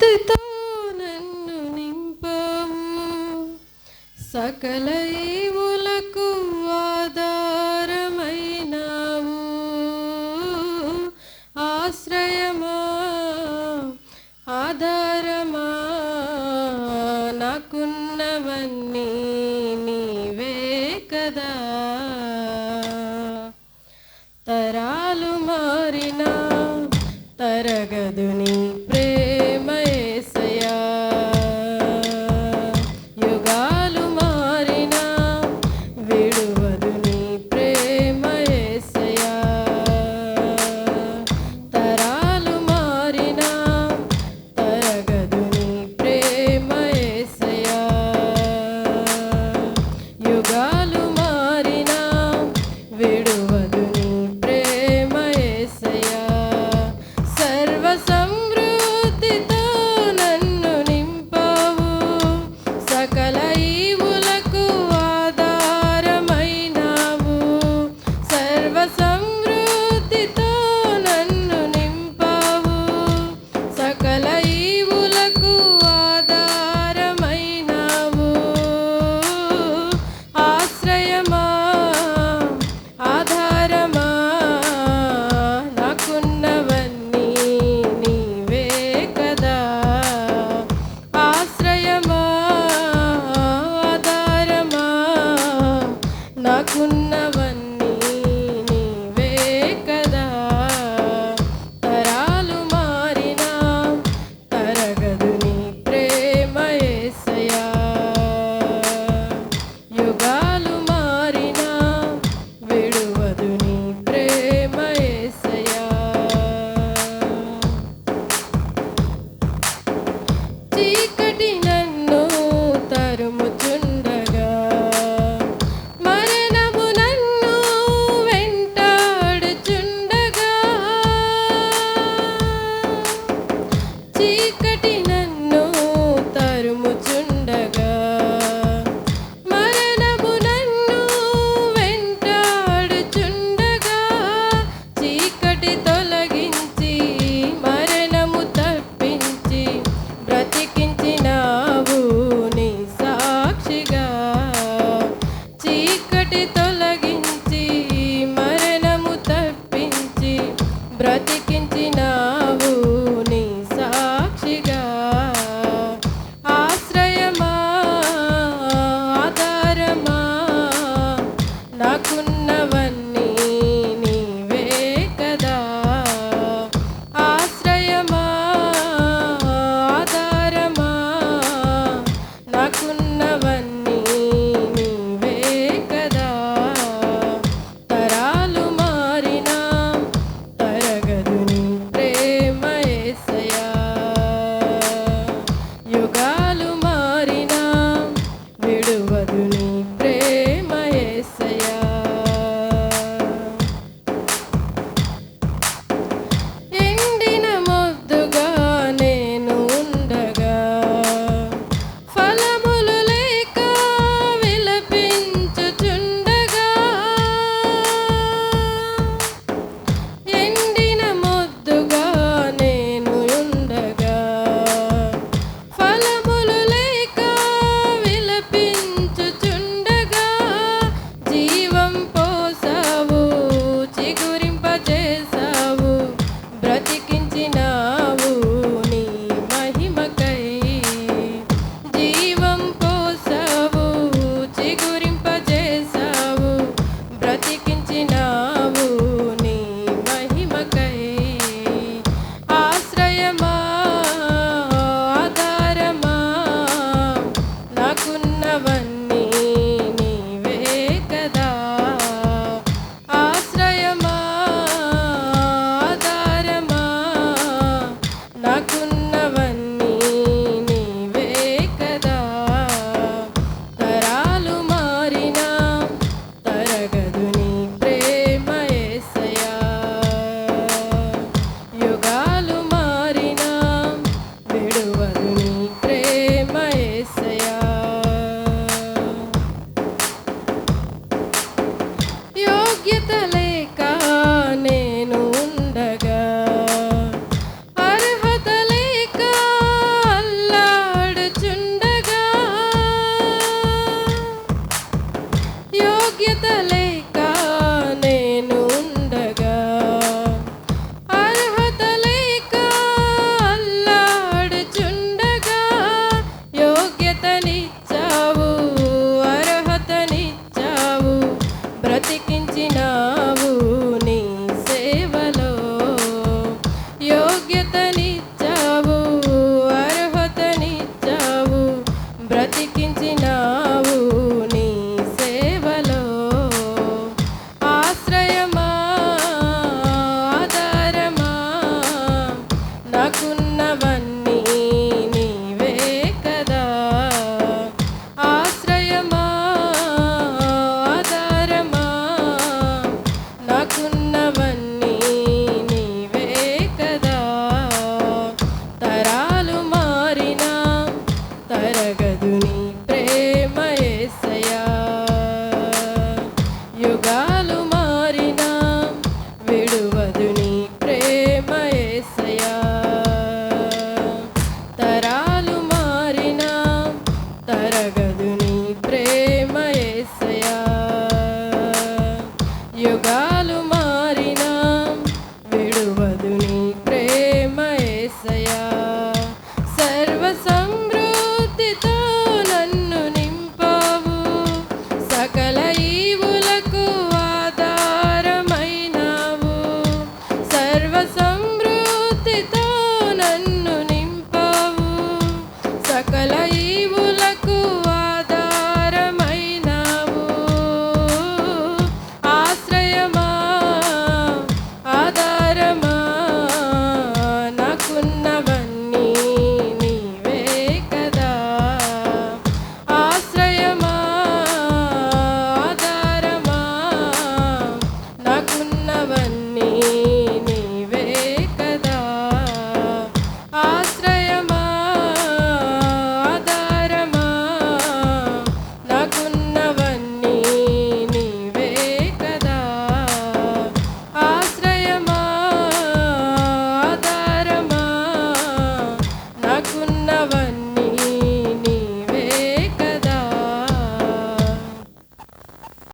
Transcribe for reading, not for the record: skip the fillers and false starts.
సమృద్ధితో నన్ను నింపవు, సకల ఈవులకు ఆధారమైనావు. ఆశ్రయమా ఆధారమా నాకున్నవన్నీ నీవే కదా. తరాలు మారినా తరగదు నీ ప్రేమ యేసయ్యా, యుగాలు మారినా విడువదు నీ ప్రేమ యేసయ్యా. తరాలు మారినా తరగదు నీ ప్రేమ యేసయ్యా, యుగాలు మారినా విడువదు నీ ప్రేమ యేసయ్యా. సర్వ సమృద్ధితో నన్ను నింపవు, సకల ఈవులకు ఆధారమైనావు. సర్వ సమృద్ధితో నన్ను నింపవు, సకల ఈవులకు ఆధారమైనావు. ఆశ్రయమా ఆధారమా నాకున్నవన్నీ నీవే కదా. ఆశ్రయమా ఆధారమా నాకున్నవన్నీ నీవే కదా. తరాలు మారినా తరగదు నీ ప్రేమ యేసయ్యా, యుగాలు మారినా విడువదు నీ ప్రేమ యేసయ్యా. చీకటి నన్ను తరుముచుండగా, మరణము నన్ను వెంటాడుచుండగా, చీకటి